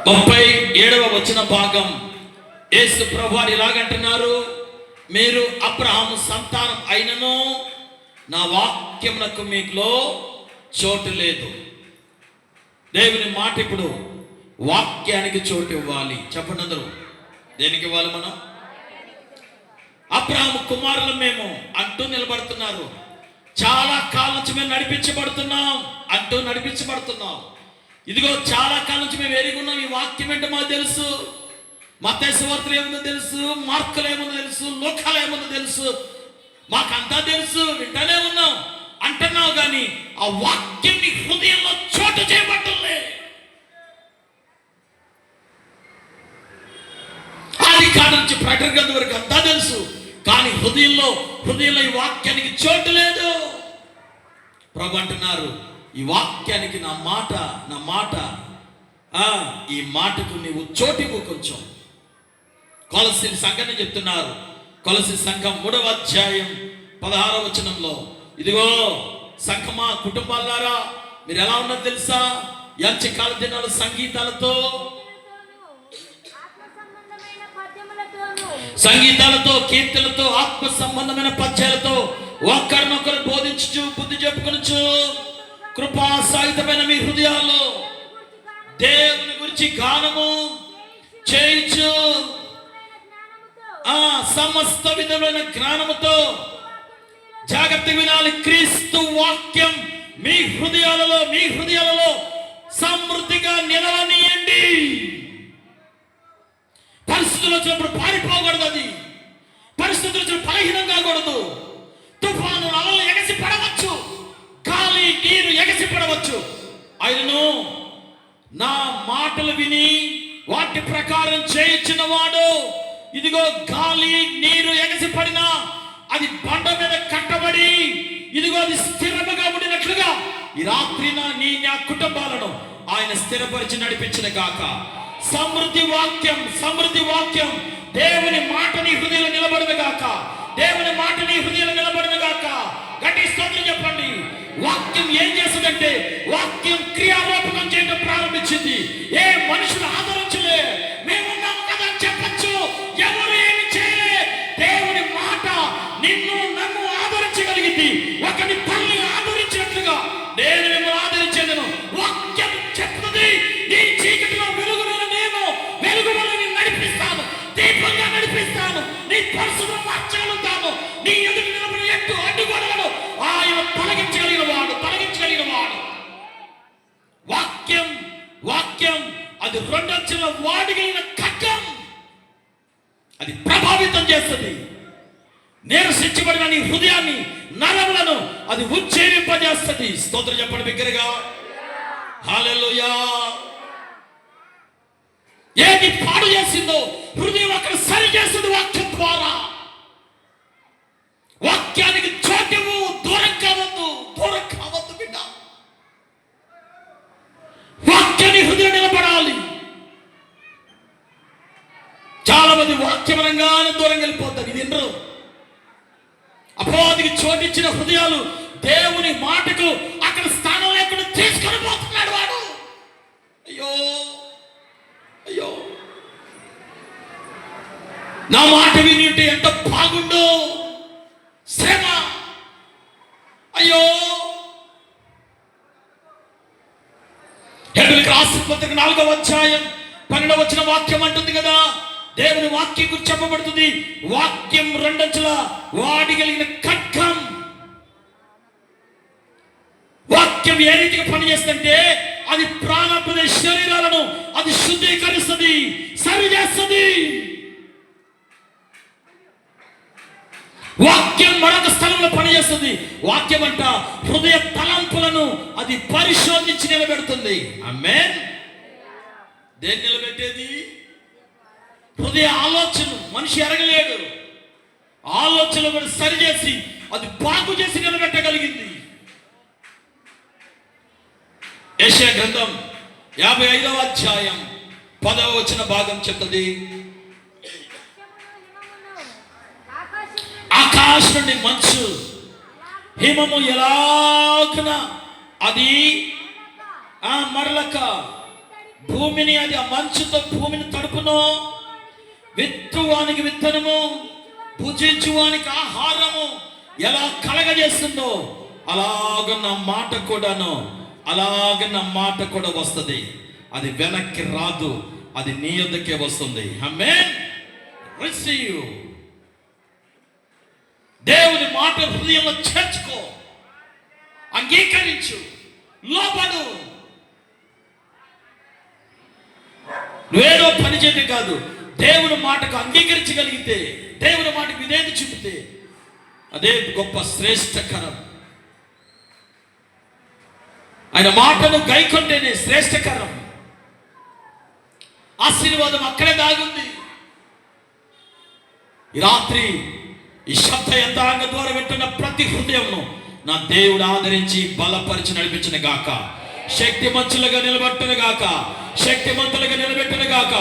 37వ వచన భాగం. యేసు ప్రభువారు ఇలాగంటున్నారు, మీరు అబ్రహాము సంతానం అయినను నా వాక్యమునకు మీలో చోటు లేదు. దేవుని మాట ఇప్పుడు వాక్యానికి చోటు ఇవ్వాలి. చెప్పండి అందరూ, దేనికి ఇవ్వాలి? మనం అబ్రహాము కుమారులు మేము అంటూ నిలబడుతున్నారు. చాలా కాలం నుంచి మేము నడిపించబడుతున్నాం అంటూ నడిపించబడుతున్నాం. ఇదిగో చాలా కాలం నుంచి మేము ఎరుగున్నాం. ఈ వాక్యం ఏంటో మాకు తెలుసు. మత్తయి సువార్తలు ఏముందో తెలుసు, మార్కులు ఏముందో తెలుసు, లోకాలు ఏముందో తెలుసు, మాకంతా తెలుసు, వింటనే ఉన్నాం అంటున్నావు. కానీ ఆ వాక్యం నీ హృదయంలో చోటు చేయబట్టలే. ఆది కాలం నుంచి ప్రకటన గ్రంథం వరకు అంతా తెలుసు, కానీ హృదయంలో ఈ వాక్యానికి చోటు లేదు. ప్రభు అంటున్నారు, ఈ వాక్యానికి నా మాట ఈ మాటకు నీవు చోటివ్వు కొంచెం. కొలస్సీ సంఘాన్ని చెప్తున్నారు. కొలస్సీ సంఘం 3వ అధ్యాయం 16వ వచనంలో, ఇదిగో సంఘమా కుటుంబాలారా, మీరు ఎలా ఉన్నది తెలుసా? యాచకాల దినాలు సంగీతాలతో కీర్తనలతో ఆత్మ సంబంధమైన పద్యాలతో ఒకరినొకరు బోధించు, బుద్ధి చెప్పుకొనొచ్చు, కృపా సాహితమైన మీ హృదయాల్లో దేవుని గురించి గానము చేయించు, సమస్త విధమైన జ్ఞానముతో. జాగ్రత్త వినాలి. క్రీస్తు వాక్యం మీ హృదయాలలో సమృద్ధిగా నిలవనీయండి. పరిస్థితులు వచ్చినప్పుడు పారిపోకూడదు. అది పరిస్థితులు వచ్చినప్పుడు బలహీనం కాకూడదు. తుఫాను అలలు ఎగసి పడవచ్చు, గాలి నీరు ఎగసి పడవచ్చు. అయినను నా మాటలు విని వాటి ప్రకారం చేయించిన వాడు, ఇదిగో గాలి నీరు ఎగసి పడినా అది బండ మీద కట్టబడి, ఇదిగో అది స్థిరముగా ఉండినట్లుగా ఈ రాత్రి నా కుటుంబాలను ఆయన స్థిరపరిచి నడిపించిన గాక. సమృద్ధి వాక్యం దేవుని మాట నీ హృదయంలో నిలబడను గాక. దేవుని మాట నీ హృదయంలో నిలబడను గాక. గట్టి స్తోత్రం చెప్పండి. వాక్యం ఏం చేస్తుందంటే, వాక్యం క్రియారూపకం చేయడం ప్రారంభించింది. ఏ మనుషులు ఆదరించలే, మేమున్నాము కదా అని చెప్పచ్చు. ఎవరు ఏమి చేయలే. దేవుని మాట నిన్ను నన్ను ఆదరించగలిగింది. ఒకని పల్లి ఆదరించినట్లుగా నేను మిమ్మల్ని ఆదరించేదను. వాక్యం చెప్తుంది, నీ చీకటిలో వెలుగులను నేను వెలుగులను నడిపిస్తాను, దీపంగా నడిపిస్తాను, నీ పరిస్థితులను మార్చగలుగుతాను. నీ ఎదురు నిలబడి అడ్డుగోడలను ఆయన తొలగించగలిగిన వాడు. వాక్యం అది 2 అంచెల వాడిగలిగిన ఖడ్గం. అది ప్రభావితం చేస్తుంది. నిరసించబడిన నీ హృదయాన్ని, నరములను అది ఉజ్జీవింపజేస్తుంది. స్తోత్రం చెప్పండి బిగ్గరగా. హల్లెలూయా. ఏది పాడు చేసిందో హృదయం అక్కడ సరి చేస్తుంది వాక్యం ద్వారా. వాక్యానికి చోటివు, దూరం కావద్దు బిడ్డ. వాక్యాన్ని హృదయం నిలబడాలి. చాలా మంది వాక్యపరంగానే దూరం వెళ్ళిపోతారు. ఇది ఎన్నో అపవాదికి చోటిచ్చిన హృదయాలు దేవుని మాటకు అక్కడ స్థానం లేకుండా తీసుకొని పోతున్నాడు వాడు. అయ్యో నా మాట వినింటే ఎంత బాగుండో. శ్రమ, అయ్యో. హెబ్రీయులకు రాసిన పత్రిక 4వ అధ్యాయం 12వ వచన వాక్యం అంటుంది కదా, దేవుని వాక్యం గురించి చెప్పబడుతుంది. వాక్యం 2 అంచెల వాడిగలిగిన ఖడ్గం. వాక్యం ఏ రీతిగా పనిచేస్తుందంటే, అది ప్రాణప్రద శరీరాలను అది శుద్ధీకరిస్తుంది, సరి చేస్తుంది. వాక్యం మరొక స్థలంలో పనిచేస్తుంది. వాక్యం అంట హృదయ తలంపులను అది పరిశోధించి నిలబెడుతుంది. ఆమేన్. దేన్ని నిలబెట్టేది? హృదయ ఆలోచన. మనిషి ఎరగలేడు. ఆలోచనలు కూడా సరిచేసి అది బాగు చేసి నిలబెట్టగలిగింది. యెషయా గ్రంథం 55వ అధ్యాయం 10వ వచన భాగం చెప్తుంది, ఆకాశం నుండి మంచు హిమము ఎలాగున అది మరలక భూమిని అది ఆ మంచుతో భూమిని తడుపును, విత్తువానికి విత్తనము, భుజించువానికి ఆహారము ఎలా కలగజేస్తుందో అలాగ నా మాట కూడాను, అలాగ నా మాట కూడా వస్తుంది. అది వెనక్కి రాదు, అది నీ యొద్దకే వస్తుంది. ఆమేన్. రిసీవ్. దేవుని మాట హృదయంలో చేర్చుకో, అంగీకరించు, లోబడు. నువ్వేదో పని చేయడం కాదు, దేవుని మాటకు అంగీకరించగలిగితే, దేవుని మాటకు విధేయత చూపితే అదే గొప్ప శ్రేష్టకరం. ఆయన మాటను గైకొంటేనే శ్రేష్టకరం. ఆశీర్వాదం అక్కడే దాగుంది. ఈ రాత్రి ఈ శబ్ద యంత్రాంగ ద్వారా వింటున్న ప్రతి హృదయంను నా దేవుడు ఆదరించి బలపరిచి నడిపించిన గాక, శక్తిమంతులుగా నిలబెట్టను గాక, శక్తిమంతులుగా నిలబెట్టను గాక,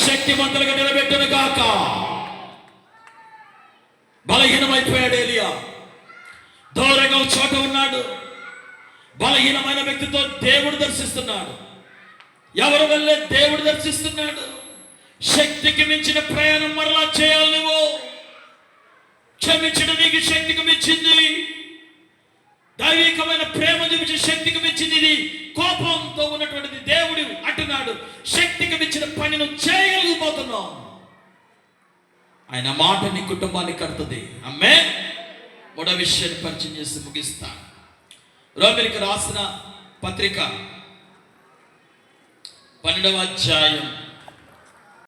శక్తిమంతులుగా నిలబెట్టను గాక. బలహీనమైపోయాడు ఏలియా, దూరంగా చోట ఉన్నాడు. బలహీనమైన వ్యక్తితో దేవుడు దర్శిస్తున్నాడు. ఎవరు వెళ్ళే దేవుడు దర్శిస్తున్నాడు. శక్తికి మించిన ప్రయాణం మరలా చేయాలి. నువ్వు క్షమించడం నీకు శక్తికి మించింది. దైవికమైన ప్రేమ చూపించే శక్తికి మించింది. ఇది కోపంతో ఉన్నటువంటిది. దేవుడు అంటున్నాడు, శక్తికి మించిన పని నువ్వు చేయగలిగిపోతున్నావు. ఆయన మాట నీ కుటుంబాన్ని కడుతుంది. ఆమేన్. మూడో విషయాన్ని పరిచయం చేసి ముగిస్తాను. రోమీయులకు రాసిన పత్రిక 12వ అధ్యాయం